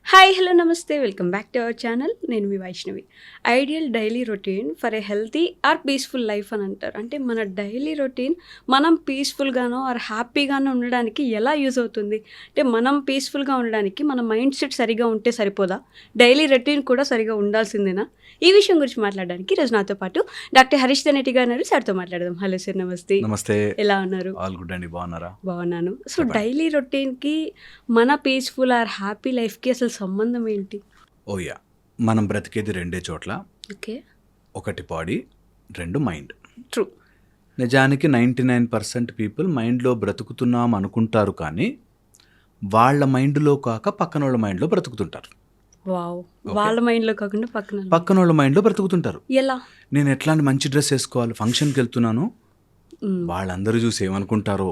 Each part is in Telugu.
హాయ్ హలో నమస్తే welcome back to our channel. నేను మీ Vaishnavi. Ideal daily routine for a healthy or peaceful life అని అంటారు. అంటే మన డైలీ రొటీన్ మనం పీస్ఫుల్గానో ఆర్ హ్యాపీగానో ఉండడానికి ఎలా యూజ్ అవుతుంది? అంటే మనం పీస్ఫుల్గా ఉండడానికి మన మైండ్ సెట్ సరిగా ఉంటే సరిపోదా? డైలీ రొటీన్ కూడా సరిగా ఉండాల్సిందేనా? ఈ విషయం గురించి మాట్లాడడానికి ఈరోజు నాతో పాటు డాక్టర్ హరీష్ ధనేటి గారు ఉన్నారు. సార్తో మాట్లాడదాం. హలో సార్, నమస్తే. నమస్తే. ఎలా ఉన్నారు? ఆల్ గుడ్ అండి, బాగున్నారా? బాగున్నాను. సో డైలీ రొటీన్కి మన పీస్ఫుల్ ఆర్ హ్యాపీ లైఫ్కి అసలు సంబంధం ఏంటి? ఓయా, మనం బ్రతికేది రెండే చోట్ల. ఓకే, ఒకటి బాడీ, రెండు మైండ్. ట్రూ. నిజానికి 99% పీపుల్ మైండ్లో బ్రతుకుతున్నాం అనుకుంటారు, కానీ వాళ్ళ మైండ్లో కాక పక్కన వాళ్ళ మైండ్లో బ్రతుకుతుంటారు. వావ్, వాళ్ళ మైండ్లో కాకుండా పక్కన వాళ్ళ మైండ్లో బ్రతుకుతుంటారు. ఎలా? నేను ఎట్లాంటి మంచి డ్రెస్ వేసుకోవాలి, ఫంక్షన్కి వెళ్తున్నాను, వాళ్ళందరూ చూసి ఏమనుకుంటారో.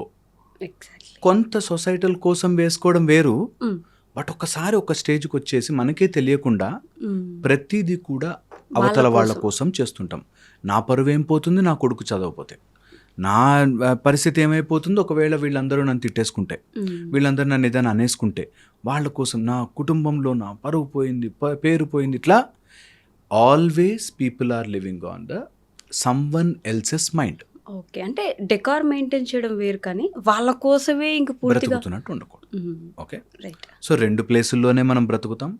ఎగ్జాక్ట్లీ. కొంత సొసైటల్ కోసం వేసుకోవడం వేరు, బట్ ఒక్కసారి ఒక స్టేజ్కి వచ్చేసి మనకే తెలియకుండా ప్రతిదీ కూడా అవతల వాళ్ళ కోసం చేస్తుంటాం. నా పరువు ఏం పోతుంది నా కొడుకు చదవకపోతే, నా పరిస్థితి ఏమైపోతుందో ఒకవేళ వీళ్ళందరూ నన్ను తిట్టేసుకుంటే, వీళ్ళందరూ నన్ను ఏదైనా అనేసుకుంటే, వాళ్ళ కోసం నా కుటుంబంలో నా పరువు పోయింది, పేరు పోయింది. ఇట్లా always people are living on the someone else's mind. Okay, అంటే డెకార్ మెయింటైన్ చేయడం వేరు, కానీ వాళ్ళ కోసమే ఇంక పూర్తిగా బ్రతుకుతున్నట్టు ఉండకూడదు. Okay, right. సో రెండు ప్లేసుల్లోనే మనం బ్రతుకుతాం.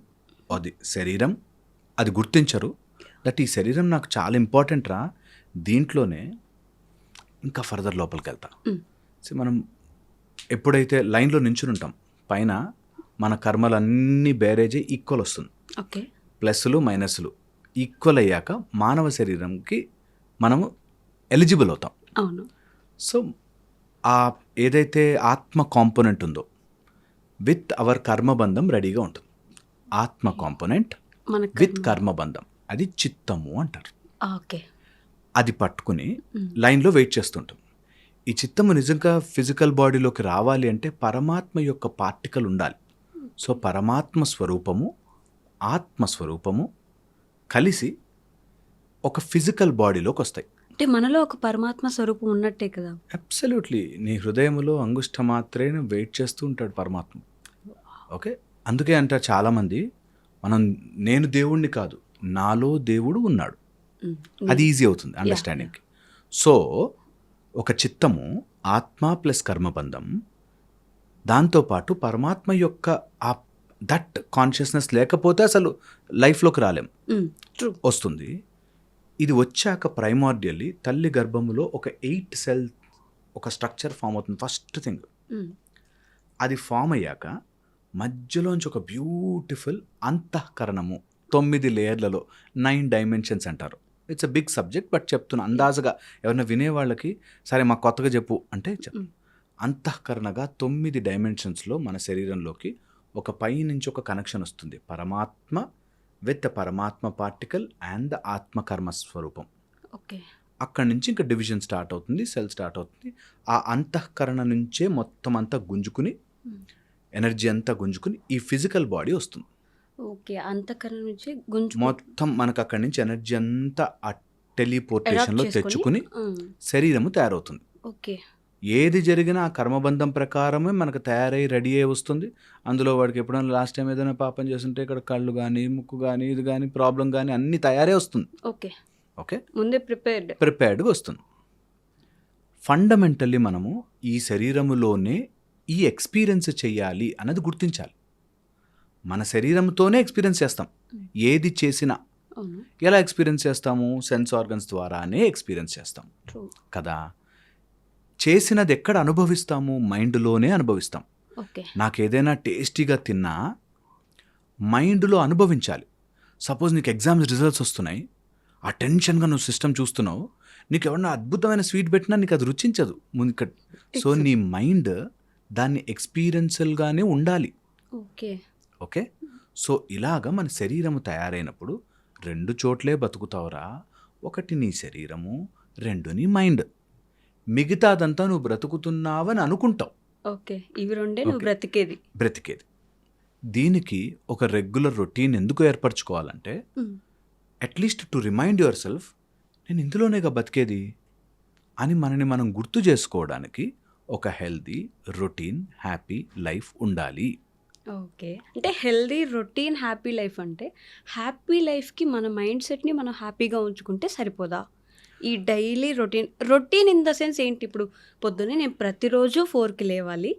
అది శరీరం, అది గుర్తించరు. దట్ ఈ శరీరం నాకు చాలా ఇంపార్టెంట్ రా, దీంట్లోనే ఇంకా ఫర్దర్ లోపలికి వెళ్తా. సో మనం ఎప్పుడైతే లైన్లో నించుని ఉంటాం, పైన మన కర్మలన్నీ బేరేజ్ ఈక్వల్ వస్తుంది. ఓకే, ప్లస్లు మైనస్లు ఈక్వల్ అయ్యాక మానవ శరీరంకి మనము ఎలిజిబుల్ అవుతాం. అవును. సో ఆ ఏదైతే ఆత్మ కాంపోనెంట్ ఉందో విత్ అవర్ కర్మబంధం రెడీగా ఉంటుంది. ఆత్మ కాంపోనెంట్ విత్ కర్మబంధం, అది చిత్తము అంటారు. ఓకే, అది పట్టుకుని లైన్లో వెయిట్ చేస్తుంటాం. ఈ చిత్తము నిజంగా ఫిజికల్ బాడీలోకి రావాలి అంటే పరమాత్మ యొక్క పార్టికల్ ఉండాలి. సో పరమాత్మ స్వరూపము, ఆత్మస్వరూపము కలిసి ఒక ఫిజికల్ బాడీలోకి వస్తాయి. అంటే మనలో ఒక పరమాత్మ స్వరూపం ఉన్నట్టే కదా? అబ్సల్యూట్లీ. నీ హృదయంలో అంగుష్ట మాత్రమే వెయిట్ చేస్తూ ఉంటాడు పరమాత్మ. ఓకే, అందుకే అంటారు చాలామంది, నేను దేవుణ్ణి కాదు, నాలో దేవుడు ఉన్నాడు. అది ఈజీ అవుతుంది అండర్స్టాండింగ్కి. సో ఒక చిత్తము, ఆత్మ ప్లస్ కర్మబంధం, దాంతోపాటు పరమాత్మ యొక్క ఆ దట్ కాన్షియస్నెస్ లేకపోతే అసలు లైఫ్లోకి రాలేం. వస్తుంది. ఇది వచ్చాక ప్రైమార్డియల్లీ తల్లి గర్భములో ఒక 8 సెల్ ఒక స్ట్రక్చర్ ఫామ్ అవుతుంది. ఫస్ట్ థింగ్ అది ఫామ్ అయ్యాక మధ్యలోంచి ఒక బ్యూటిఫుల్ అంతఃకరణము, 9 లేయర్లలో 9 డైమెన్షన్స్ అంటారు. It's a big subject, but చెప్తున్నా అందాజుగా. ఎవరైనా వినేవాళ్ళకి సరే మాకు కొత్తగా చెప్పు అంటే అంతఃకరణగా 9 డైమెన్షన్స్లో మన శరీరంలోకి ఒక పై నుంచి ఒక కనెక్షన్ వస్తుంది. పరమాత్మ విత్ ద పరమాత్మ పార్టికల్ అండ్ ద ఆత్మకర్మ స్వరూపం. ఓకే, అక్కడి నుంచి ఇంకా డివిజన్ స్టార్ట్ అవుతుంది, సెల్ స్టార్ట్ అవుతుంది. ఆ అంతఃకరణ నుంచే మొత్తం అంతా గుంజుకుని, ఎనర్జీ అంతా గుంజుకుని ఈ ఫిజికల్ బాడీ వస్తుంది. ఓకే, అంతఃకరణ నుంచి గుంజు మొత్తం మనకు అక్కడి నుంచి ఎనర్జీ అంతా ఆ టెలిపోర్టేషన్లో తెచ్చుకుని శరీరము తయారవుతుంది. ఓకే, ఏది జరిగినా ఆ కర్మబంధం ప్రకారమే మనకు తయారై రెడీ అయ్యి వస్తుంది. అందులో వాడికి ఎప్పుడైనా లాస్ట్ టైం ఏదైనా పాపం చేస్తుంటే ఇక్కడ కళ్ళు కానీ, ముక్కు కానీ, ఇది కానీ, ప్రాబ్లం కానీ అన్నీ తయారే వస్తుంది. ఓకే, ఓకే, ముందే ప్రిపేర్డ్గా వస్తుంది. ఫండమెంటల్లీ మనము ఈ శరీరములోనే ఈ ఎక్స్పీరియన్స్ చెయ్యాలి అన్నది గుర్తించాలి. మన శరీరంతోనే ఎక్స్పీరియన్స్ చేస్తాం. ఏది చేసినా ఎలా ఎక్స్పీరియన్స్ చేస్తాము? సెన్స్ ఆర్గన్స్ ద్వారానే ఎక్స్పీరియన్స్ చేస్తాం కదా. చేసినది ఎక్కడ అనుభవిస్తాము? మైండ్లోనే అనుభవిస్తాం. నాకు ఏదైనా టేస్టీగా తిన్నా మైండ్లో అనుభవించాలి. సపోజ్ నీకు ఎగ్జామ్స్ రిజల్ట్స్ వస్తున్నాయి, ఆ టెన్షన్గా నువ్వు సిస్టమ్ చూస్తున్నావు, నీకు ఎవరన్నా అద్భుతమైన స్వీట్ పెట్టినా నీకు అది రుచించదు ముందు. సో నీ మైండ్ దాన్ని ఎక్స్పీరియన్షియల్గానే ఉండాలి. ఓకే, ఓకే, సో ఇలాగా మన శరీరము తయారైనప్పుడు 2 చోట్లే బతుకుతావురా. ఒకటి నీ శరీరము, 2 నీ మైండ్. మిగతాదంతా నువ్వు బ్రతుకుతున్నావని అనుకుంటావు. ఓకే, ఇవి రెండే నువ్వు బ్రతికేది. దీనికి ఒక రెగ్యులర్ రొటీన్ ఎందుకు ఏర్పరచుకోవాలంటే, at least to remind yourself, నేను ఇందులోనేగా బతికేది అని మనని మనం గుర్తు చేసుకోవడానికి ఒక హెల్దీ రొటీన్ హ్యాపీ లైఫ్ ఉండాలి. ఓకే. అంటే హెల్తీ రొటీన్ హ్యాపీ లైఫ్ అంటే హ్యాపీ లైఫ్‌కి మన మైండ్ సెట్‌ని మనం హ్యాపీగా ఉంచుకుంటే సరిపోదా? ఈ daily routine in the sense ఏంటి? ఇప్పుడు పొద్దున్నే నేను ప్రతిరోజు 4కి లేవాలి.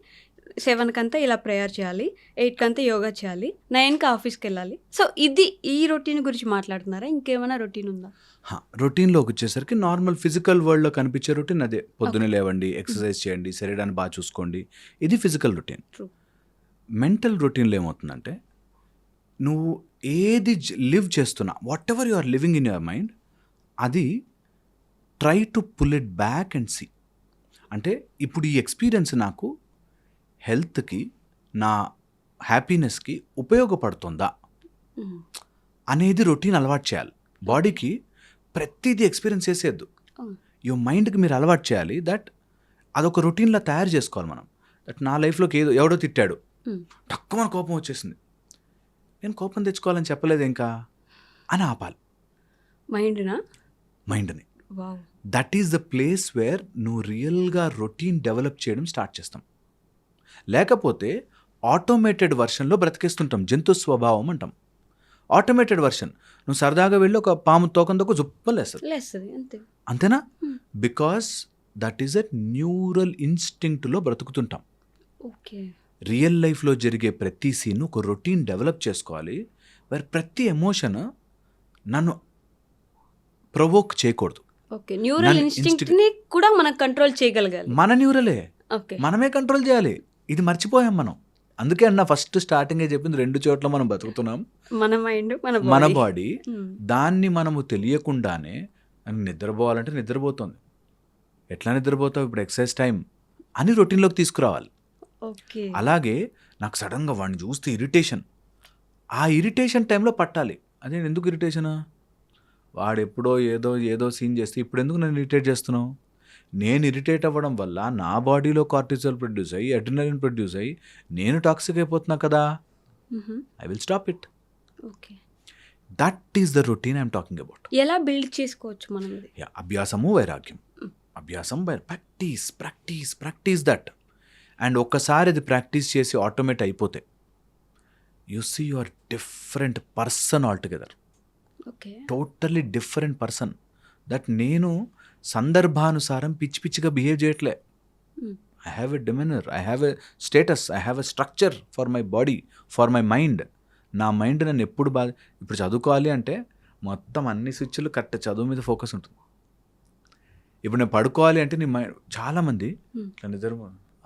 7కంతా ఇలా ప్రేయర్ చేయాలి. 8కంతా యోగా చేయాలి. 9కి ఆఫీస్‌కెళ్ళాలి. సో, ఇది ఈ రొటీన్ గురించి మాట్లాడుతున్నారా? ఇంకేమైనా రొటీన్ ఉందా? రొటీన్లోకి వచ్చేసరికి నార్మల్ ఫిజికల్ వరల్డ్లో కనిపించే రొటీన్ అదే. పొద్దున్నే లేవండి, ఎక్సర్సైజ్ చేయండి, శరీరాన్ని బాగా చూసుకోండి. ఇది ఫిజికల్ రొటీన్. ట్రూ. మెంటల్ రొటీన్లో ఏమవుతుందంటే నువ్వు ఏది లివ్ చేస్తున్నా, whatever you are living in your mind, అది try to pull it back and see. అంటే ఇప్పుడు ఈ ఎక్స్పీరియన్స్ నాకు హెల్త్కి, నా హ్యాపీనెస్కి ఉపయోగపడుతుందా హ్మ్. అనేది రొటీన్ అలవాటు చేయాలి. బాడీకి ప్రతిదీ ఎక్స్పీరియన్స్ చేసేద్దు. అవును. యువర్ మైండ్కి మీరు అలవాటు చేయాలి. దట్ అదొక రొటీన్లా తయారు చేసుకోవాలి మనం. దట్ నా లైఫ్లోకి ఎవడో తిట్టాడు, హ్మ్. తక్కువ మన కోపం వచ్చేసింది, నేను కోపం తెచ్చుకోవాలని చెప్పలేదు ఇంకా అని ఆపాలి మైండ్‌నా? మైండ్ని. Wow! That is the place where నువ్వు రియల్గా రొటీన్ డెవలప్ చేయడం స్టార్ట్ చేస్తాం. లేకపోతే ఆటోమేటెడ్ వర్షన్లో బ్రతికేస్తుంటాం. జంతు స్వభావం అంటాం. ఆటోమేటెడ్ వర్షన్, నువ్వు సరదాగా వెళ్ళి ఒక పాము తోకందొక జుప్పలేస్తుంది, లేస్తది అంతే. అంతేనా? Hmm. Because that is a neural ఇన్స్టింక్ట్లో బ్రతుకుతుంటాం. ఓకే. రియల్ లైఫ్లో జరిగే ప్రతి సీన్ ఒక రొటీన్ డెవలప్ చేసుకోవాలి. మరి ప్రతి ఎమోషన్ నన్ను ప్రొవోక్ చేయకూడదు. ఓకే. న్యూరల్ నన్ను ఇన్‌స్టింక్ట్‌ని కూడా మనం కంట్రోల్ చేయగలగాలి. మన న్యూరలే ఓకే. మనమే కంట్రోల్ చేయాలి. ఇది మర్చిపోయాం మనం. అందుకే అన్న ఫస్ట్ స్టార్టింగే చెప్పింది, 2 చోట్ల మనం బతుకుతున్నాం. మన మైండ్, మన బాడీ. హ్మ్. దాన్ని మనము తెలియకుండానే నిద్రపోవాలంటే నిద్రపోతుంది. ఎట్లా నిద్రపోతావు, ఇప్పుడు ఎక్సర్సైజ్ టైం అని రొటీన్లోకి తీసుకురావాలి. ఓకే. అలాగే నాకు సడన్గా వాడిని చూస్తే ఇరిటేషన్, ఆ ఇరిటేషన్ టైంలో పట్టాలి. అదే ఎందుకు ఇరిటేషనా, వాడు ఎప్పుడో ఏదో సీన్ చేస్తే ఇప్పుడు ఎందుకు నన్ను ఇరిటేట్ చేస్తున్నావు? నేను ఇరిటేట్ అవ్వడం వల్ల నా బాడీలో కార్టిజాల్ ప్రొడ్యూస్ అయ్యి, అడ్రినలిన్ ప్రొడ్యూస్ అయ్యి నేను టాక్సిక్ అయిపోతున్నా కదా. హుహు. I will stop it. Okay. That is the routine I'm talking about. ఎలా బిల్డ్ చేసుకోవచ్చు మనం ఇది? అభ్యాసము వైరాగ్యం. అభ్యాసం ప్రాక్టీస్ దట్. అండ్ ఒక్కసారి అది ప్రాక్టీస్ చేసి ఆటోమేట్ అయిపోతే you see your different person altogether. Okay. Totally different person. That నేను సందర్భానుసారం పిచ్చిగా బిహేవ్ చేయట్లే. Hmm. I have a demeanour, I have a status, I have a structure for my body, for my mind. నా మైండ్ నన్ను ఎప్పుడు ఇప్పుడు చదువుకోవాలి అంటే మొత్తం అన్ని స్విచ్లు కరెక్ట్ చదువు మీద ఫోకస్ ఉంటుంది. ఇప్పుడు నేను పడుకోవాలి అంటే నీ మైండ్, చాలామంది హ్మ్. ఇట్లా నిద్ర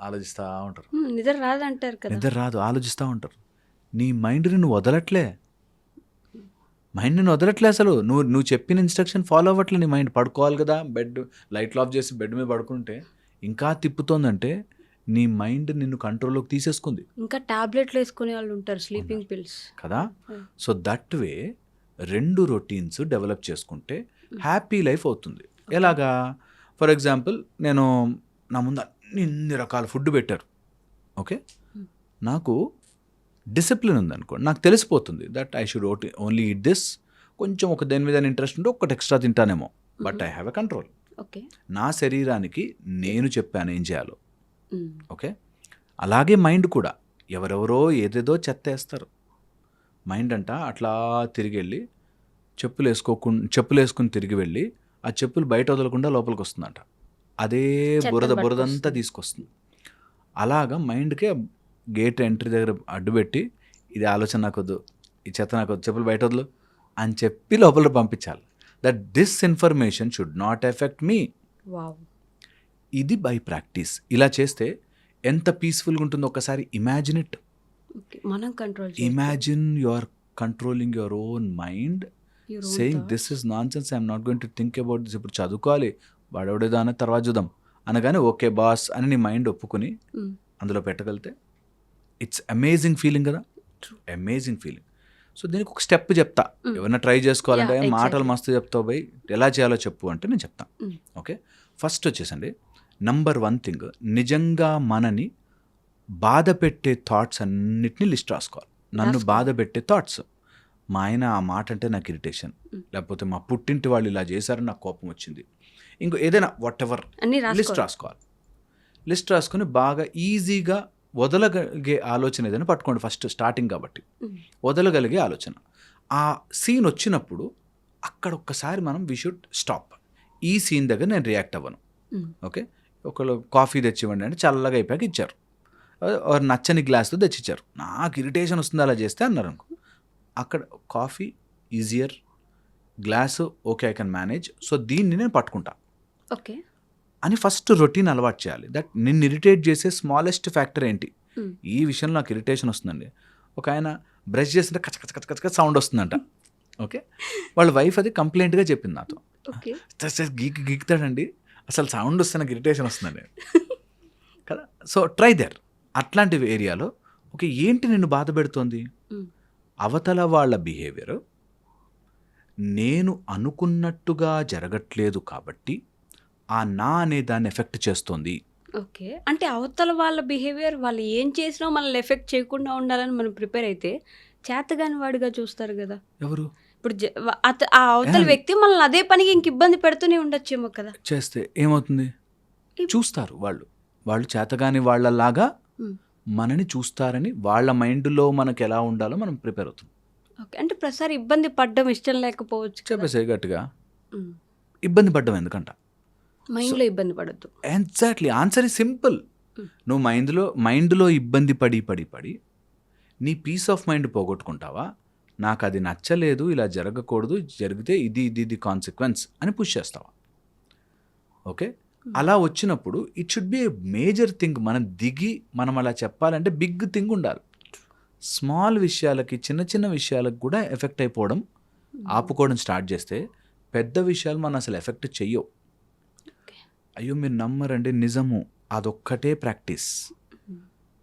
ఆలోచిస్తూ ఉంటారు. నిద్ర రాదంటారు కదా. నిద్ర రాదు, ఆలోచిస్తూ ఉంటారు. నీ మైండ్ని నువ్వు వదలట్లే. మైండ్ని వదలట్లే అసలు. నువ్వు చెప్పిన ఇన్స్ట్రక్షన్ ఫాలో అవ్వట్లే. నీ మైండ్ పడుకోవాలి కదా, బెడ్ లైట్లు ఆఫ్ చేసి బెడ్ మీద పడుకుంటే ఇంకా తిప్పుతోందంటే నీ మైండ్ నిన్ను కంట్రోల్లోకి తీసేసుకుంది ఇంకా టాబ్లెట్లు వేసుకునే వాళ్ళు ఉంటారు, స్లీపింగ్ పిల్స్ కదా. So that way 2 routines develop చేసుకుంటే హ్యాపీ లైఫ్ అవుతుంది. ఎలాగా? ఫర్ ఎగ్జాంపుల్, నేను నా ముందు ఇన్ని రకాల ఫుడ్ పెట్టారు, ఓకే, నాకు డిసిప్లిన్ ఉందనుకోండి, నాకు తెలిసిపోతుంది that I should only eat this. కొంచెం ఒక దేని మీద ఇంట్రెస్ట్ ఉంటే ఒక్కటి ఎక్స్ట్రా తింటానేమో, but I have a control. Okay. నా శరీరానికి నేను చెప్పాను ఏం చేయాలో. ఓకే. అలాగే మైండ్ కూడా. ఎవరెవరో ఏదేదో చెత్త వేస్తారు. మైండ్ అంట అట్లా తిరిగి వెళ్ళి చెప్పులు వేసుకుని తిరిగి వెళ్ళి ఆ చెప్పులు బయట వదలకుండా లోపలికి వస్తుందంట. అదే బురదంతా తీసుకొస్తుంది. అలాగా మైండ్కే గేట్ ఎంట్రీ దగ్గర అడ్డుపెట్టి, ఇది ఆలోచన నాకొద్దు, ఈ చెత్త నాకొద్దు, చెప్పులు బయట వదలు అని చెప్పి లోపల పంపించాలి. That this information should not effect me. Wow. ఇది బై ప్రాక్టీస్. ఇలా చేస్తే ఎంత పీస్ఫుల్గా ఉంటుందో ఒక్కసారి ఇమాజిన్ ఇట్. మనం control imagine you are controlling your own mind, saying this is nonsense, I'm not going to think about this. ఇప్పుడు చదువుకోవాలి, వాడెవడేదో అనే తర్వాత చూద్దాం అనగానే ఓకే బాస్ అని నీ మైండ్ ఒప్పుకుని అందులో పెట్టగలితే ఇట్స్ అమేజింగ్ ఫీలింగ్ కదా. Amazing feeling. సో దీనికి ఒక స్టెప్ చెప్తా. ఎవరైనా ట్రై చేసుకోవాలంటే మాటలు మస్తు చెప్తావు బై, ఎలా చేయాలో చెప్పు అంటే నేను చెప్తాను. ఓకే. ఫస్ట్ వచ్చేసండి, నంబర్ 1 థింగ్, నిజంగా మనని బాధ పెట్టే థాట్స్ అన్నిటినీ లిస్ట్ రాసుకోవాలి. నన్ను బాధ పెట్టే థాట్స్, మా ఆయన ఆ మాట అంటే నాకు ఇరిటేషన్, లేకపోతే మా పుట్టింటి వాళ్ళు ఇలా చేశారని నాకు కోపం వచ్చింది, ఇంకో ఏదైనా వాట్ ఎవర్ లిస్ట్ రాసుకోవాలి. లిస్ట్ రాసుకొని బాగా ఈజీగా వదలగలిగే ఆలోచన ఏదైనా పట్టుకోండి ఫస్ట్, స్టార్టింగ్ కాబట్టి. వదలగలిగే ఆలోచన. ఆ సీన్ వచ్చినప్పుడు అక్కడ ఒక్కసారి మనం వి షుడ్ స్టాప్. ఈ సీన్ దగ్గర నేను రియాక్ట్ అవ్వను. ఓకే, ఒకళ్ళు కాఫీ తెచ్చివ్వండి అంటే చల్లగా అయిపోయాక ఇచ్చారు, నచ్చని గ్లాస్తో తెచ్చిచ్చారు, నాకు ఇరిటేషన్ వస్తుంది అలా చేస్తే అన్నారు అనుకో, అక్కడ coffee easier, glass okay I can manage, so దీన్ని నేను పట్టుకుంటా ఓకే అని ఫస్ట్ రొటీన్ అలవాటు చేయాలి. దట్ నిన్ను ఇరిటేట్ చేసే స్మాలెస్ట్ ఫ్యాక్టర్ ఏంటి, ఈ విషయంలో నాకు ఇరిటేషన్ వస్తుందండి. ఒక ఆయన బ్రష్ చేస్తుంటే కచ కచ కచ కచ సౌండ్ వస్తుందంట. ఓకే, వాళ్ళ వైఫ్ అది కంప్లైంట్గా చెప్పింది నాతో. గీకుతాడండి, అసలు సౌండ్ వస్తే నాకు ఇరిటేషన్ వస్తుందండి కదా. So try there. అట్లాంటి ఏరియాలో ఓకే ఏంటి నిన్ను బాధ పెడుతోంది, అవతల వాళ్ళ బిహేవియర్ నేను అనుకున్నట్టుగా జరగట్లేదు కాబట్టి ఆ నా అనే దాన్ని ఎఫెక్ట్ చేస్తోంది. ఓకే, అంటే అవతల వాళ్ళ బిహేవియర్ వాళ్ళు ఏం చేసినా మనల్ని ఎఫెక్ట్ చేయకుండా ఉండాలని మనం ప్రిపేర్ అయితే చేతగాని వాడిగా చూస్తారు కదా ఎవరు ఇప్పుడు. ఆ అవతల వ్యక్తి మనల్ని అదే పనికి ఇంక ఇబ్బంది పెడుతూనే ఉండొచ్చేమో కదా. చేస్తే ఏమవుతుంది, చూస్తారు వాళ్ళు చేతగాని వాళ్ళలాగా మనని చూస్తారని వాళ్ళ మైండ్లో మనకు ఎలా ఉండాలో మనం ప్రిపేర్ అవుతాం. ఓకే, అంటే ప్రతిసారి ఇబ్బంది పడ్డం ఇష్టం లేకపోవచ్చు. చెప్పేసే గట్టిగా ఇబ్బంది పడ్డం ఎందుకంట, మైండ్లో ఇబ్బంది పడద్దు. Exactly, answer is simple. నువ్వు మైండ్లో ఇబ్బంది పడి నీ పీస్ ఆఫ్ మైండ్ పోగొట్టుకుంటావా, నాకు అది నచ్చలేదు, ఇలా జరగకూడదు, జరిగితే ఇది కాన్సిక్వెన్స్ అని పుష్ చేస్తావా. ఓకే, అలా వచ్చినప్పుడు it should be a major thing. మనం అలా చెప్పాలంటే బిగ్ థింగ్ ఉండాలి. స్మాల్ విషయాలకి, చిన్న విషయాలకు కూడా ఎఫెక్ట్ అయిపోవడం ఆపుకోవడం స్టార్ట్ చేస్తే పెద్ద విషయాలు మనం అసలు ఎఫెక్ట్ చెయ్యవు. అయ్యో మీరు నమ్మరండి, నిజము, అదొక్కటే ప్రాక్టీస్.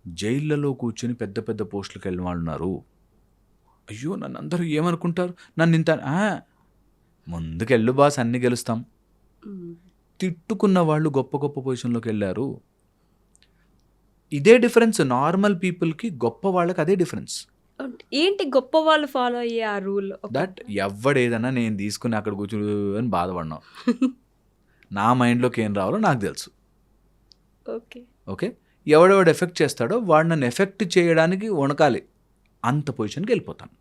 జైళ్ళలో కూర్చొని పెద్ద పెద్ద పోస్టులకు వెళ్ళిన వాళ్ళు ఉన్నారు. అయ్యో నన్ను అందరూ ఏమనుకుంటారు, నన్ను ఇంత ముందుకెళ్ళు బాస్, అన్నీ గెలుస్తాం. తిట్టుకున్న వాళ్ళు గొప్ప గొప్ప పొజిషన్లోకి వెళ్ళారు. ఇదే డిఫరెన్స్ నార్మల్ పీపుల్కి, గొప్ప వాళ్ళకి అదే డిఫరెన్స్. ఏంటి గొప్ప వాళ్ళు ఫాలో అయ్యే ఆ రూల్? దట్ ఎవడేదన్నా నేను తీసుకుని అక్కడ కూర్చుని అని బాధపడినావు, నా మైండ్లోకి ఏం రావాలో నాకు తెలుసు. ఓకే, ఎవడెవడు ఎఫెక్ట్ చేస్తాడో వాడు నన్ను ఎఫెక్ట్ చేయడానికి వణకాలి, అంత పొజిషన్కి వెళ్ళిపోతాను.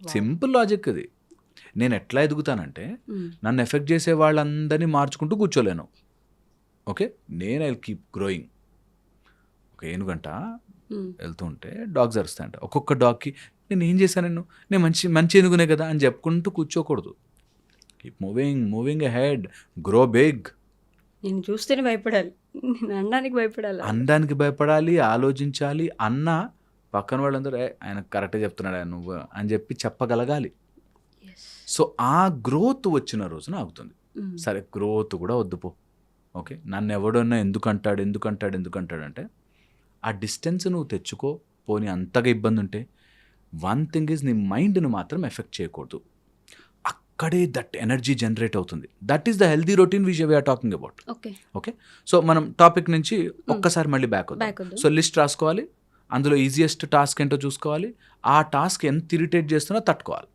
సింపుల్ లాజిక్ ఇది. నేను ఎట్లా ఎదుగుతానంటే నన్ను ఎఫెక్ట్ చేసే వాళ్ళందరినీ మార్చుకుంటూ కూర్చోలేను. ఓకే, నేను ఐ కీప్ గ్రోయింగ్. ఒక ఏనుగంట వెళ్తూ ఉంటే డాగ్స్ అరుస్తాయంట. ఒక్కొక్క డాగ్కి నేను ఏం చేశాను, నేను మంచి ఏనుగునే కదా అని చెప్పుకుంటూ కూర్చోకూడదు. Keep moving ahead, grow big. నేను చూస్తేనే భయపడాలి, నేను అనడానికి భయపడాలి, ఆలోచించాలి. అన్న పక్కన వాళ్ళందరూ ఆయన కరెక్ట్గా చెప్తున్నాడు నువ్వు అని చెప్పి చెప్పగలగాలి. సో ఆ గ్రోత్ వచ్చిన రోజున ఆగుతుంది. సరే గ్రోత్ కూడా వద్దుపో, ఓకే, నన్ను ఎవడన్నా ఎందుకంటాడు అంటే ఆ డిస్టెన్స్ నువ్వు తెచ్చుకో. పోనీ అంతగా ఇబ్బంది ఉంటే వన్ థింగ్ ఈజ్ నీ మైండ్ని మాత్రం ఎఫెక్ట్ చేయకూడదు. అక్కడే దట్ ఎనర్జీ జనరేట్ అవుతుంది. That is the healthy routine which we're talking about. Okay, so మనం టాపిక్ నుంచి ఒక్కసారి మళ్ళీ బ్యాక్ అవుతాం. సో లిస్ట్ రాసుకోవాలి, అందులో ఈజియెస్ట్ టాస్క్ ఏంటో చూసుకోవాలి, ఆ టాస్క్ ఎంత ఇరిటేట్ చేస్తున్నా తట్టుకోవాలి.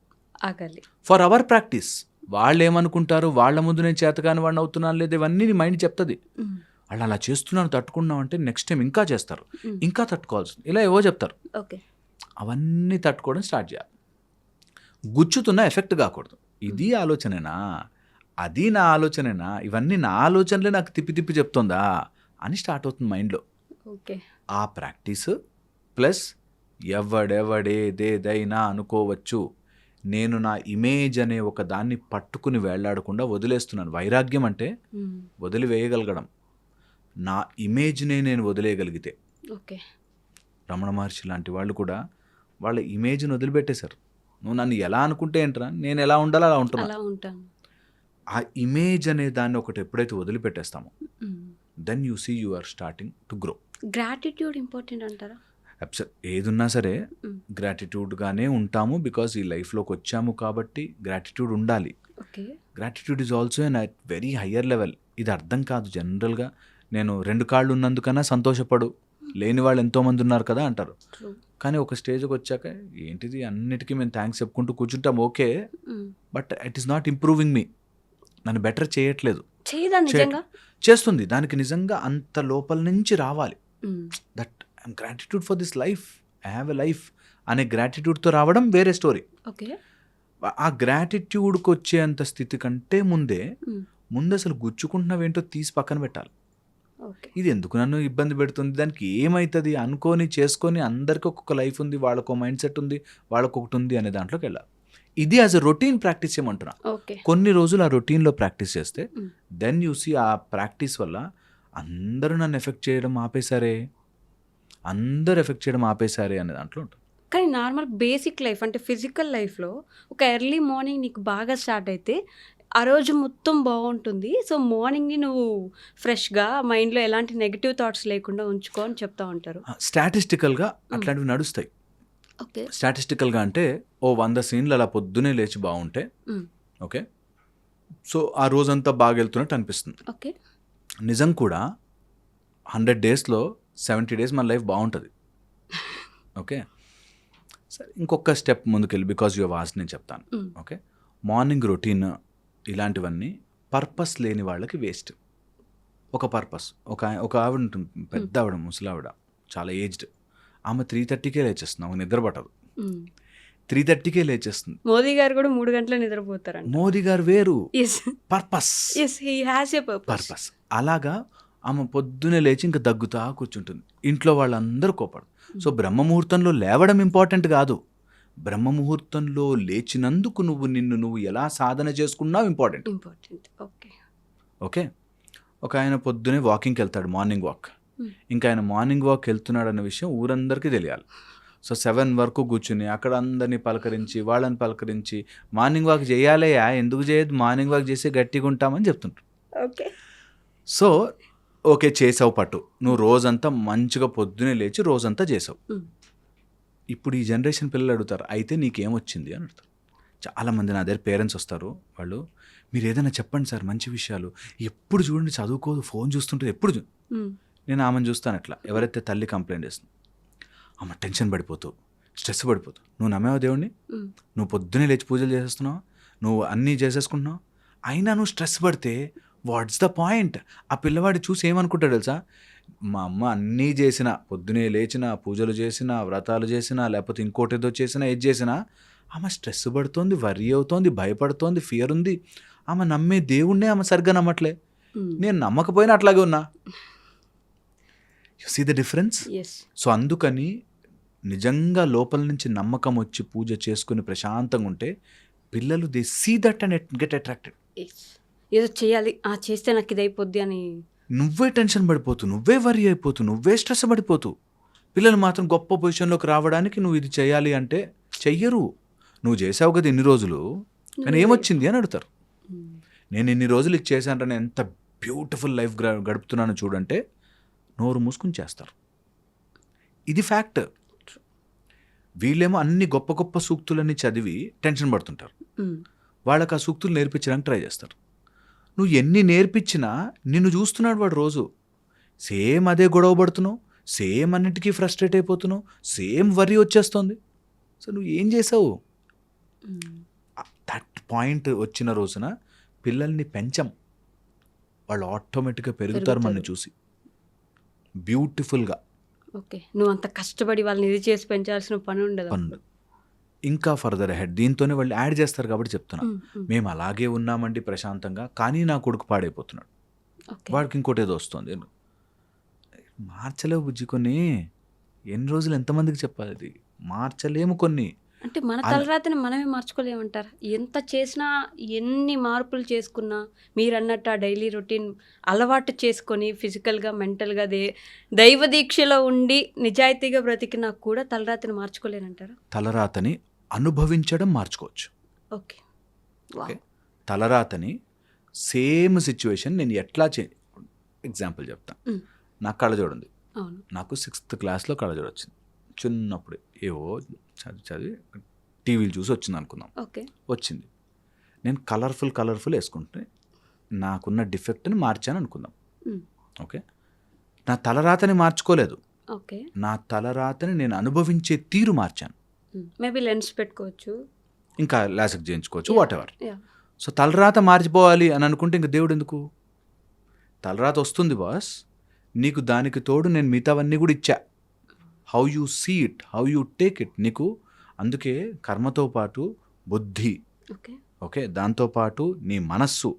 For our practice. వాళ్ళు ఏమనుకుంటారు, వాళ్ళ ముందు నేను చేతగాని వాడిని అవుతున్నాను లేదు, ఇవన్నీ నీ మైండ్ చెప్తుంది. వాళ్ళు అలా చేస్తున్నాను తట్టుకున్నావు అంటే నెక్స్ట్ టైం ఇంకా చేస్తారు, ఇంకా తట్టుకోవాల్సి, ఇలా ఏవో చెప్తారు. అవన్నీ తట్టుకోవడం స్టార్ట్ చేయాలి. గుచ్చుతున్న ఎఫెక్ట్ కాకూడదు. ఇది ఆలోచనేనా, అది నా ఆలోచనేనా, ఇవన్నీ నా ఆలోచనలే నాకు తిప్పి చెప్తుందా అని స్టార్ట్ అవుతుంది మైండ్లో. ఆ ప్రాక్టీస్ ప్లస్ ఎవడేదైనా అనుకోవచ్చు, నేను నా ఇమేజ్ అనే ఒక దాన్ని పట్టుకుని వేళ్లాడకుండా వదిలేస్తున్నాను. వైరాగ్యం అంటే వదిలివేయగలగడం. నా ఇమేజ్నే నేను వదిలేయగలిగితే, రమణ మహర్షి లాంటి వాళ్ళు కూడా వాళ్ళ ఇమేజ్ని వదిలిపెట్టేశారు. నువ్వు నన్ను ఎలా అనుకుంటే ఏంట్రా, నేను ఎలా ఉండాలో అలా ఉంటాను. ఆ ఇమేజ్ అనే దాన్ని ఒకటి ఎప్పుడైతే వదిలిపెట్టేస్తామో then you see you are starting to grow. Gratitude important అంటారా? ఏదున్నా సరే గ్రాటిట్యూడ్గానే ఉంటాము, బికాజ్ ఈ లైఫ్లోకి వచ్చాము కాబట్టి గ్రాటిట్యూడ్ ఉండాలి. Gratitude is also an at very higher level. ఇది అర్థం కాదు జనరల్గా. నేను 2 కాళ్ళు ఉన్నందుకన్నా సంతోషపడు, లేని వాళ్ళు ఎంతోమంది ఉన్నారు కదా అంటారు. కానీ ఒక స్టేజ్కి వచ్చాక ఏంటిది అన్నిటికీ మేము థ్యాంక్స్ చెప్పుకుంటూ కూర్చుంటాం, okay, but it is not improving me. నన్ను బెటర్ చేయట్లేదు. చేస్తుంది. దానికి నిజంగా అంత లోపల నుంచి రావాలి. That I'm gratitude for this life, I have a life అనే గ్రాటిట్యూడ్తో రావడం వేరే స్టోరీ. ఓకే. ఆ గ్రాటిట్యూడ్కి వచ్చేంత స్థితి కంటే ముందు అసలు గుచ్చుకుంటున్నవేంటో తీసి పక్కన పెట్టాలి. ఓకే. ఇది ఎందుకు నన్ను ఇబ్బంది పెడుతుంది, దానికి ఏమవుతుంది అనుకొని చేసుకొని, అందరికీ ఒక్కొక్క లైఫ్ ఉంది, వాళ్ళకు మైండ్ సెట్ ఉంది, వాళ్ళకు ఒకటి ఉంది అనే దాంట్లోకి వెళ్ళాలి. ఇది యాజ్ అ రొటీన్ ప్రాక్టీస్ చేయమంటున్నా. ఓకే. కొన్ని రోజులు ఆ రొటీన్లో ప్రాక్టీస్ చేస్తే దెన్ యూ సీ ఆ ప్రాక్టీస్ వల్ల అందరూ నన్ను ఎఫెక్ట్ చేయడం ఆపేశారే, అందరు ఎఫెక్ట్ చేయడం ఆపేశారే అనే దాంట్లో ఉంటుంది. కానీ నార్మల్ బేసిక్ లైఫ్ అంటే ఫిజికల్ లైఫ్లో ఒక ఎర్లీ మార్నింగ్ నీకు బాగా స్టార్ట్ అయితే ఆ రోజు మొత్తం బాగుంటుంది. సో మార్నింగ్ని నువ్వు ఫ్రెష్గా మైండ్లో ఎలాంటి నెగిటివ్ థాట్స్ లేకుండా ఉంచుకో అని చెప్తా ఉంటారు. స్టాటిస్టికల్గా అట్లాంటివి నడుస్తాయి. ఓకే. స్టాటిస్టికల్గా అంటే 100 సీన్లు అలా పొద్దునే లేచి బాగుంటే ఓకే, సో ఆ రోజంతా బాగా వెళ్తున్నట్టు అనిపిస్తుంది. ఓకే. నిజం కూడా 100 డేస్లో 70 డేస్ మన లైఫ్ బాగుంటుంది. ఓకే, సరే ఇంకొక స్టెప్ ముందుకెళ్ళి, బికాజ్ యూ వాస్ నేను చెప్తాను. ఓకే, మార్నింగ్ రొటీన్ ఇలాంటివన్నీ పర్పస్ లేని వాళ్ళకి వేస్ట్. ఒక పర్పస్, ఒక ఆవిడ ఉంటుంది, పెద్ద ఆవిడ, ముసలావిడ, చాలా ఏజ్డ్. ఆమె 3:30కే లేచేస్తుంది, ఆమె నిద్ర పట్టదు. 3:30కే లేచేస్తుంది. మోదీ గారు కూడా 3 గంటలు నిద్రపోతారంట. మోదీ గారు వేరు, Yes. Purpose. Yes, he has a purpose. Purpose. అలాగా ఆమె పొద్దునే లేచి ఇంకా దగ్గుతా కూర్చుంటుంది. ఇంట్లో వాళ్ళందరూ కోపడు. సో బ్రహ్మముహూర్తంలో లేవడం ఇంపార్టెంట్ కాదు, బ్రహ్మముహూర్తంలో లేచినందుకు నువ్వు ఎలా సాధన చేసుకున్నావు ఇంపార్టెంట్. ఓకే. ఓకే, ఒక ఆయన పొద్దునే వాకింగ్కి వెళ్తాడు, మార్నింగ్ వాక్. ఇంకా ఆయన మార్నింగ్ వాక్ వెళ్తున్నాడు అన్న విషయం ఊరందరికీ తెలియాలి. సో 7 వరకు కూర్చుని అక్కడ అందరినీ పలకరించి, వాళ్ళని పలకరించి, మార్నింగ్ వాక్ చేయాలయ్యా, ఎందుకు చేయదు, మార్నింగ్ వాక్ చేసి గట్టిగా ఉంటామని చెప్తుంటారు. ఓకే. సో ఓకే, చేసావు పట్టు, నువ్వు రోజంతా మంచిగా పొద్దునే లేచి రోజంతా చేసావు. ఇప్పుడు ఈ జనరేషన్ పిల్లలు అడుగుతారు, అయితే నీకేమొచ్చింది అని అడుగుతారు. చాలామంది నా దగ్గర పేరెంట్స్ వస్తారు, వాళ్ళు మీరు ఏదైనా చెప్పండి సార్ మంచి విషయాలు, ఎప్పుడు చూడండి చదువుకోదు, ఫోన్ చూస్తుంటుంది ఎప్పుడు. నేను ఆమెను చూస్తాను అట్లా, ఎవరైతే తల్లి కంప్లైంట్ చేస్తుంది, ఆమె టెన్షన్ పడిపోతూ, స్ట్రెస్ పడిపోతూ, నువ్వు నమ్మేవా దేవుడిని, నువ్వు పొద్దునే లేచి పూజలు చేసేస్తున్నావు, నువ్వు అన్నీ చేసేసుకుంటున్నావు, అయినా నువ్వు స్ట్రెస్ పడితే వాట్స్ ద పాయింట్? ఆ పిల్లవాడు చూసి ఏమనుకుంటాడు తెలుసా, మా అమ్మ అన్నీ చేసినా, పొద్దునే లేచినా, పూజలు చేసినా, వ్రతాలు చేసినా, లేకపోతే ఇంకోటి ఏదో చేసినా, ఏది చేసినా ఆమె స్ట్రెస్ పడుతోంది, వర్రీ అవుతోంది, భయపడుతోంది, ఫియర్ ఉంది. ఆమె నమ్మే దేవుణ్ణే ఆమె సరిగ్గా నమ్మట్లే. నేను నమ్మకపోయినా అట్లాగే ఉన్నా. You see the difference. So అందుకని నిజంగా లోపల నుంచి నమ్మకం వచ్చి పూజ చేసుకుని ప్రశాంతంగా ఉంటే పిల్లలు they see that and get attracted. ఏదో చేయాలి, చేస్తే నాకు ఇది అయిపోద్ది అని నువ్వే టెన్షన్ పడిపోతూ, నువ్వే వరి అయిపోతూ, నువ్వే స్ట్రెస్ పడిపోతూ, పిల్లలు మాత్రం గొప్ప పొజిషన్లోకి రావడానికి నువ్వు ఇది చేయాలి అంటే చెయ్యరు. నువ్వు చేసావు కదా ఇన్ని రోజులు, కానీ ఏమొచ్చింది అని అడుగుతారు. నేను ఇన్ని రోజులు ఇది చేశాను, నేను ఎంత బ్యూటిఫుల్ లైఫ్ గడుపుతున్నాను చూడంటే నోరు మూసుకుని చేస్తారు. ఇది ఫ్యాక్ట్. వీళ్ళేమో అన్ని గొప్ప గొప్ప సూక్తులన్నీ చదివి టెన్షన్ పడుతుంటారు, వాళ్ళకి ఆ సూక్తులు నేర్పించడానికి ట్రై చేస్తారు. నువ్వు ఎన్ని నేర్పించినా నిన్ను చూస్తున్నాడు వాడు రోజు, సేమ్ అదే గొడవ పడుతున్నావు, సేమ్ అన్నిటికీ ఫ్రస్ట్రేట్ అయిపోతున్నావు, సేమ్ వరి వచ్చేస్తుంది. సో నువ్వు ఏం చేసావు? దట్ పాయింట్ వచ్చిన రోజున పిల్లల్ని పెంచం, వాళ్ళు ఆటోమేటిక్గా పెరుగుతారు మన చూసి బ్యూటిఫుల్గా. ఓకే, నువ్వు అంత కష్టపడి వాళ్ళని ఇది చేసి పెంచాల్సిన పని ఉండదు. ఇంకా ఫర్దర్ హెడ్ దీంతోనే వాళ్ళు యాడ్ చేస్తారు కాబట్టి చెప్తున్నా. మేము అలాగే ఉన్నామండి ప్రశాంతంగా, కానీ నా కొడుకు పాడైపోతున్నాడు, వాడికి ఇంకోటి ఏదో వస్తుంది. మార్చలేవు బుజ్జి, కొన్ని ఎన్ని రోజులు ఎంతమందికి చెప్పాలి, అది మార్చలేము. కొన్ని అంటే మన తలరాతని మనమే మార్చుకోలేమంటారు. ఎంత చేసినా, ఎన్ని మార్పులు చేసుకున్నా, మీరు అన్నట్టు ఆ డైలీ రొటీన్ అలవాటు చేసుకొని ఫిజికల్గా, మెంటల్గా దైవ దీక్షలో ఉండి నిజాయితీగా బ్రతికినా కూడా తలరాతని మార్చుకోలేనంటారా? తలరాతని అనుభవించడం మార్చుకోవచ్చు. ఓకే. తలరాతని సేమ్ సిచ్యువేషన్ నేను ఎట్లా ఎగ్జాంపుల్ చెప్తాను. నాకు కళ్ళజోడు ఉంది, నాకు 6th క్లాస్లో కళ్ళజోడు వచ్చింది. చిన్నప్పుడు ఏవో చదివి టీవీలు చూసి వచ్చింది అనుకుందాం. వచ్చింది, నేను కలర్ఫుల్ వేసుకుంటే నాకున్న డిఫెక్ట్ని మార్చాను అనుకుందాం. ఓకే, నా తలరాతని మార్చుకోలేదు, నా తలరాతని నేను అనుభవించే తీరు మార్చాను. మేబీ లెన్స్ పెట్టుకోవచ్చు, ఇంకా లాసిక్ చేయించుకోవచ్చు, వాట్ ఎవర్. సో తలరాత మార్చిపోవాలి అని అనుకుంటే ఇంక దేవుడు ఎందుకు? తలరాత వస్తుంది బాస్, నీకు దానికి తోడు నేను మిగతావన్నీ కూడా ఇచ్చా. How you see it, how you take it. నీకు అందుకే కర్మతో పాటు బుద్ధి, ఓకే. ఓకే, దాంతోపాటు నీ మనస్సు,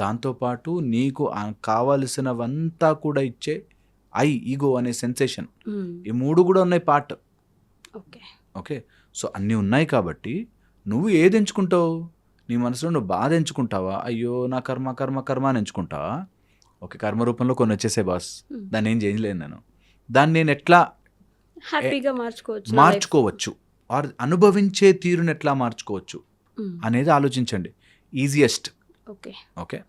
దాంతోపాటు నీకు కావలసినవంతా కూడా ఇచ్చే ఈగో అనే సెన్సేషన్, ఈ 3 కూడా ఉన్నాయి పార్ట్. ఓకే. ఓకే, సో అన్నీ ఉన్నాయి కాబట్టి నువ్వు ఏది ఎంచుకుంటావు? నీ మనసులో నువ్వు బాధ ఎంచుకుంటావా, అయ్యో నా కర్మ కర్మ కర్మ అని ఎంచుకుంటావా? ఓకే, కర్మ రూపంలో కొన్ని వచ్చేసే బాస్, దాన్ని ఏం చేయలేను నేను. దాన్ని నేను ఎట్లా హ్యాపీగా మార్చుకోవచ్చు, ఆర్ అనుభవించే తీరుని ఎట్లా మార్చుకోవచ్చు అనేది ఆలోచించండి. ఈజియెస్ట్. ఓకే. ఓకే,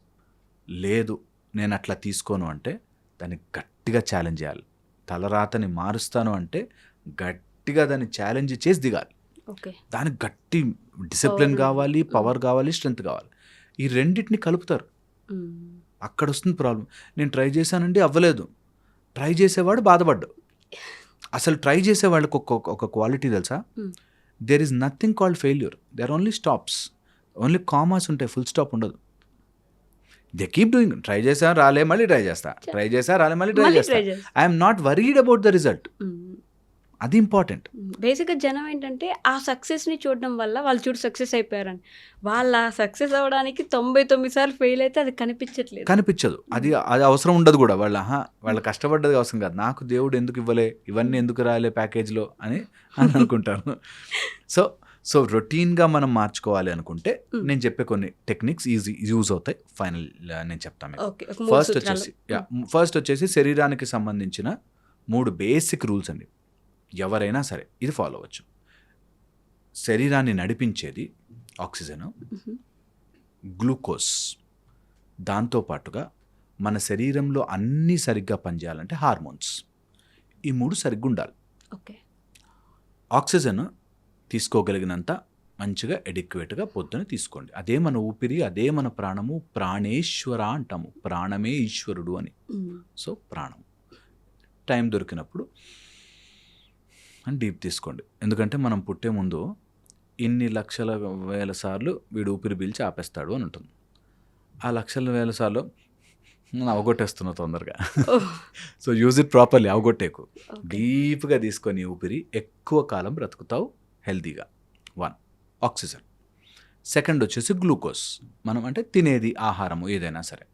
లేదు నేను అట్లా తీసుకోను అంటే దాన్ని గట్టిగా ఛాలెంజ్ చేయాలి. తలరాతని మారుస్తాను అంటే గట్టిగా దాన్ని ఛాలెంజ్ చేసి దిగాలి. ఓకే. దానికి గట్టి డిసిప్లిన్ కావాలి, పవర్ కావాలి, స్ట్రెంత్ కావాలి. ఈ రెండింటిని కలుపుతారు, అక్కడ వస్తుంది ప్రాబ్లం. నేను ట్రై చేశానండి అవ్వలేదు. ట్రై చేసేవాడు బాధపడ్డాడు. అసలు ట్రై చేసేవాళ్ళకి ఒక క్వాలిటీ తెలుసా? There is nothing called failure, there only stops, only commas ఉంటాయి, ఫుల్ స్టాప్ ఉండదు. They keep doing. ట్రై చేసా రాలే మళ్ళీ ట్రై చేస్తా, ట్రై చేసా రాలే మళ్ళీ ట్రై చేస్తా. I'm not worried about the result. అది ఇంపార్టెంట్. బేసిక్గా జనం ఏంటంటే ఆ సక్సెస్ని చూడడం వల్ల వాళ్ళు చూడు సక్సెస్ అయిపోయారని, వాళ్ళ సక్సెస్ అవ్వడానికి 99 సార్లు ఫెయిల్ అయితే అది కనిపించదు. అది అవసరం ఉండదు కూడా. వాళ్ళ కష్టపడ్డది అవసరం కాదు. నాకు దేవుడు ఎందుకు ఇవ్వలే, ఇవన్నీ ఎందుకు రాలే ప్యాకేజ్లో అని అనుకుంటాను. సో రొటీన్గా మనం మార్చుకోవాలి అనుకుంటే నేను చెప్పే కొన్ని టెక్నిక్స్ యూజ్ అవుతాయి. ఫైనల్ నేను చెప్తాను. ఫస్ట్ వచ్చేసి శరీరానికి సంబంధించిన 3 బేసిక్ రూల్స్ అండి. ఎవరైనా సరే ఇది ఫాలో అవ్వచ్చు. శరీరాన్ని నడిపించేది ఆక్సిజన్, గ్లూకోజ్, దాంతోపాటుగా మన శరీరంలో అన్నీ సరిగ్గా పనిచేయాలంటే హార్మోన్స్. ఈ 3 సరిగ్గా ఉండాలి. ఓకే. ఆక్సిజన్ తీసుకోగలిగినంత మంచిగా ఎడిక్వేట్గా పొద్దున తీసుకోండి. అదే మన ఊపిరి, అదే మన ప్రాణము. ప్రాణేశ్వర అంటాము, ప్రాణమే ఈశ్వరుడు అని. సో ప్రాణం టైం దొరికినప్పుడు డీప్ తీసుకోండి. ఎందుకంటే మనం పుట్టే ముందు ఇన్ని లక్షల వేల సార్లు వీడు ఊపిరి పీల్చి ఆపేస్తాడు అని ఉంటుంది. ఆ లక్షల వేల సార్లు అవగొట్టేస్తున్నావు తొందరగా. So use it properly. అవగొట్టేకు, డీప్గా తీసుకొని ఊపిరి ఎక్కువ కాలం బ్రతుకుతావు హెల్తీగా. 1 ఆక్సిజన్. సెకండ్ వచ్చేసి గ్లూకోజ్. మనం అంటే తినేది ఆహారము ఏదైనా సరే,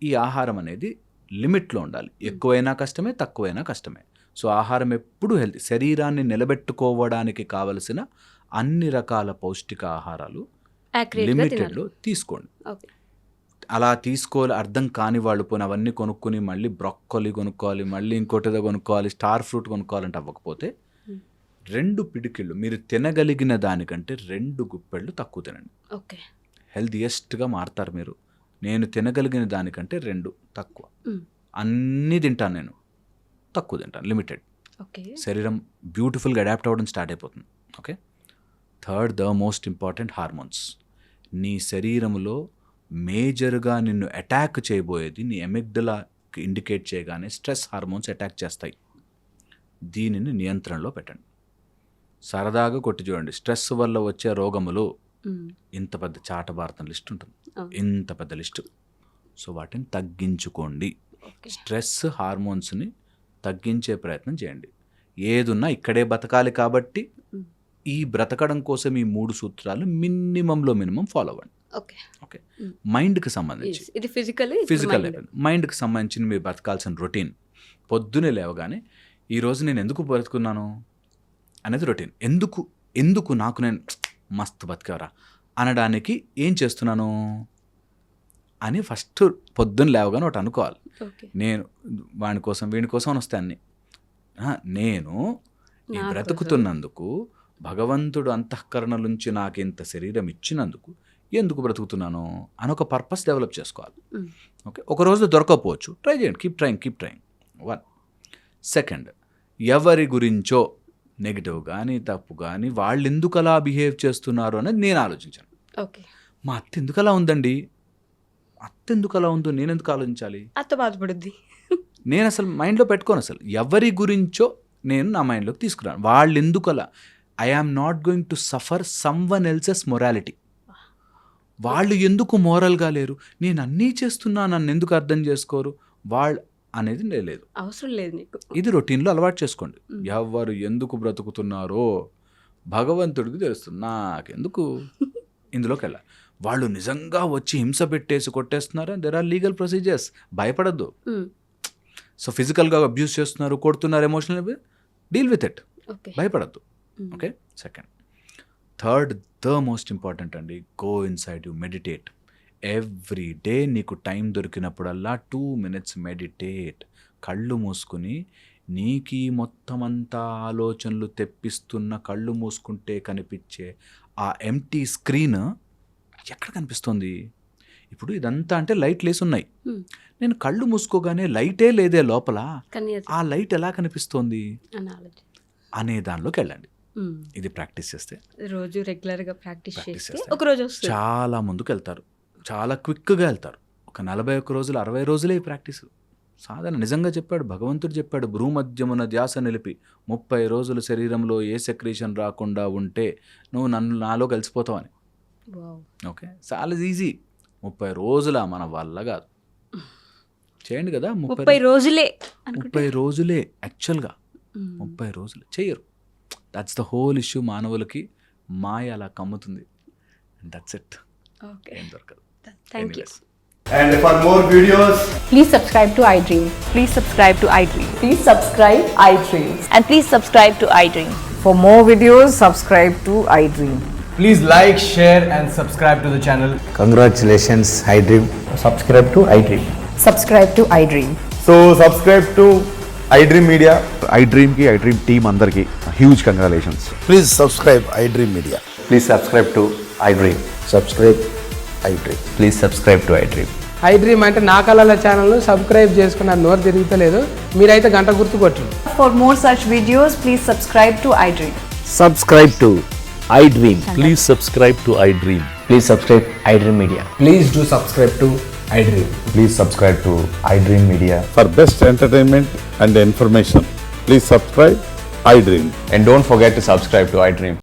ఈ ఆహారం అనేది లిమిట్లో ఉండాలి. ఎక్కువైనా కష్టమే, తక్కువైనా కష్టమే. సో ఆహారం ఎప్పుడు హెల్తీ. శరీరాన్ని నిలబెట్టుకోవడానికి కావలసిన అన్ని రకాల పౌష్టిక ఆహారాలు లిమిటెడ్లో తీసుకోండి. అలా తీసుకోవాలి. అర్థం కాని వాళ్ళు పోనీ అవన్నీ కొనుక్కొని మళ్ళీ బ్రొక్కలి కొనుక్కోవాలి, మళ్ళీ ఇంకోటిదో కొనుక్కోవాలి, స్టార్ ఫ్రూట్ కొనుక్కోవాలంటే అవ్వకపోతే 2 పిడికిళ్ళు మీరు తినగలిగిన దానికంటే 2 గుప్పెళ్ళు తక్కువ తినండి. ఓకే. హెల్తీయెస్ట్గా మారుతారు మీరు. నేను తినగలిగిన దానికంటే 2 తక్కువ. అన్నీ తింటాను నేను, తక్కువ తింటాను, లిమిటెడ్. శరీరం బ్యూటిఫుల్గా అడాప్ట్ అవ్వడం స్టార్ట్ అయిపోతుంది. Okay. Third, the most important, hormones. నీ శరీరంలో మేజర్గా నిన్ను అటాక్ చేయబోయేది నీ ఎమిగ్డలాకి ఇండికేట్ చేయగానే స్ట్రెస్ హార్మోన్స్ అటాక్ చేస్తాయి. దీనిని నియంత్రణలో పెట్టండి. సరదాగా కొట్టి చూడండి, స్ట్రెస్ వల్ల వచ్చే రోగములు ఇంత పెద్ద చాటభారతం లిస్ట్ ఉంటుంది, ఇంత పెద్ద లిస్టు. సో వాటిని తగ్గించుకోండి. స్ట్రెస్ హార్మోన్స్ని తగ్గించే ప్రయత్నం చేయండి. ఏదున్నా ఇక్కడే బతకాలి కాబట్టి ఈ బ్రతకడం కోసం ఈ 3 సూత్రాలు మినిమం ఫాలో అవ్వండి. ఓకే. మైండ్కి సంబంధించి ఇది ఫిజికల్ మైండ్కి సంబంధించిన మీరు బ్రతకాల్సిన రొటీన్. పొద్దునే లేవగానే ఈరోజు నేను ఎందుకు బ్రతుకున్నాను అనేది రొటీన్. ఎందుకు నాకు నేను మస్తు బతికేవరా అనడానికి ఏం చేస్తున్నాను అని ఫస్ట్ పొద్దున్న లేవగానే ఒకటి అనుకోవాలి. నేను వాడి కోసం వీడి కోసం వస్తే అన్ని నేను ఈ బ్రతుకుతున్నందుకు, భగవంతుడు అంతఃకరణ నుంచి నాకు ఇంత శరీరం ఇచ్చినందుకు ఎందుకు బ్రతుకుతున్నాను అని ఒక పర్పస్ డెవలప్ చేసుకోవాలి. ఓకే. ఒక రోజు దొరకకపోవచ్చు, ట్రై చేయండి, కీప్ ట్రయింగ్. 1. సెకండ్, ఎవరి గురించో నెగిటివ్ కానీ తప్పు కానీ వాళ్ళు ఎందుకు అలా బిహేవ్ చేస్తున్నారు అనేది నేను ఆలోచించాను. మా అత్త ఎందుకు అలా ఉందండి, అత్త ఎందుకు అలా ఉందో నేను ఎందుకు ఆలోచించాలి, అత్త బాధపడుద్ది, నేను అసలు మైండ్లో పెట్టుకోను. అసలు ఎవరి గురించో నేను నా మైండ్లోకి తీసుకురాను. వాళ్ళు ఎందుకు అలా, I am not going to suffer someone else's morality. వాళ్ళు ఎందుకు మోరల్గా లేరు, నేను అన్నీ చేస్తున్నా నన్ను ఎందుకు అర్థం చేసుకోరు వాళ్ళు అనేది లేదు. అవసరం లేదు నీకు. ఇది రొటీన్లో అలవాటు చేసుకోండి. ఎవరు ఎందుకు బ్రతుకుతున్నారో భగవంతుడికి తెలుస్తుంది, నాకెందుకు ఇందులోకి వెళ్ళాలి. వాళ్ళు నిజంగా వచ్చి హింస పెట్టేసి కొట్టేస్తున్నారు, దెర్ ఆర్ లీగల్ ప్రొసీజర్స్, భయపడద్దు. సో ఫిజికల్గా అబ్యూస్ చేస్తున్నారు, కొడుతున్నారు, ఎమోషనల్, డీల్ విత్ ఇట్, భయపడద్దు. Okay. Second, third, the most important అండి, go inside you, meditate every day. నీకు టైం దొరికినప్పుడల్లా 2 minutes మెడిటేట్. కళ్ళు మూసుకుని నీకు ఈ మొత్తం అంతా ఆలోచనలు తెప్పిస్తున్న కళ్ళు మూసుకుంటే కనిపించే ఆ ఎంటీ స్క్రీన్ ఎక్కడ కనిపిస్తుంది? ఇప్పుడు ఇదంతా అంటే లైట్ లేసి ఉన్నాయి, నేను కళ్ళు మూసుకోగానే లైటే లేదే లోపల, ఆ లైట్ ఎలా కనిపిస్తోంది అనే దానిలోకి వెళ్ళండి. ఇది ప్రాక్టీస్ చేస్తే, రోజు రెగ్యులర్గా ప్రాక్టీస్ చేస్తే ఒక రోజు చాలా ముందుకు వెళ్తారు, చాలా క్విక్గా వెళ్తారు. ఒక 41 రోజులు 60 రోజులే ఈ ప్రాక్టీస్. సాధారణ నిజంగా చెప్పాడు భగవంతుడు, చెప్పాడు భ్రూమధ్యమున ధ్యాస నిలిపి 30 రోజులు శరీరంలో ఏ సెక్రీషన్ రాకుండా ఉంటే నువ్వు నాలో కలిసిపోతావని. ఓకే, చాలా ఈజీ. 30 రోజుల మన వల్ల కాదు, చేయండి కదా. 30 రోజులే యాక్చువల్గా 30 రోజులు చేయరు. That's the whole issue. మానవులకి మాయ అలా కమ్ముతుంది, దట్స్ ఇట్. ఏం దొరకదు. Thank you. And for more videos, Please subscribe to iDream. Please subscribe to iDream. Please subscribe iDream. And please subscribe to iDream. For more videos, subscribe to iDream. please like, share and subscribe to the channel. Congratulations, iDream. Subscribe to iDream. Subscribe to iDream. So subscribe to iDream Media. iDream ki iDream team andarki huge congratulations. Please subscribe iDream Media. Please subscribe to iDream. Subscribe iDream. Please subscribe to iDream. iDream అంటే నా కళల ఛానల్ను సబ్స్క్రైబ్ చేసుకున్న నోరు తిరుగుతలేదు, మీరైతే గంట గుర్తు కొట్టండి. For more such videos, please subscribe to iDream. Subscribe to iDream. Please subscribe to iDream. Please subscribe iDream Media. Please do subscribe to iDream. Please subscribe to iDream Media. For best entertainment and information, please subscribe iDream. And don't forget to subscribe to iDream.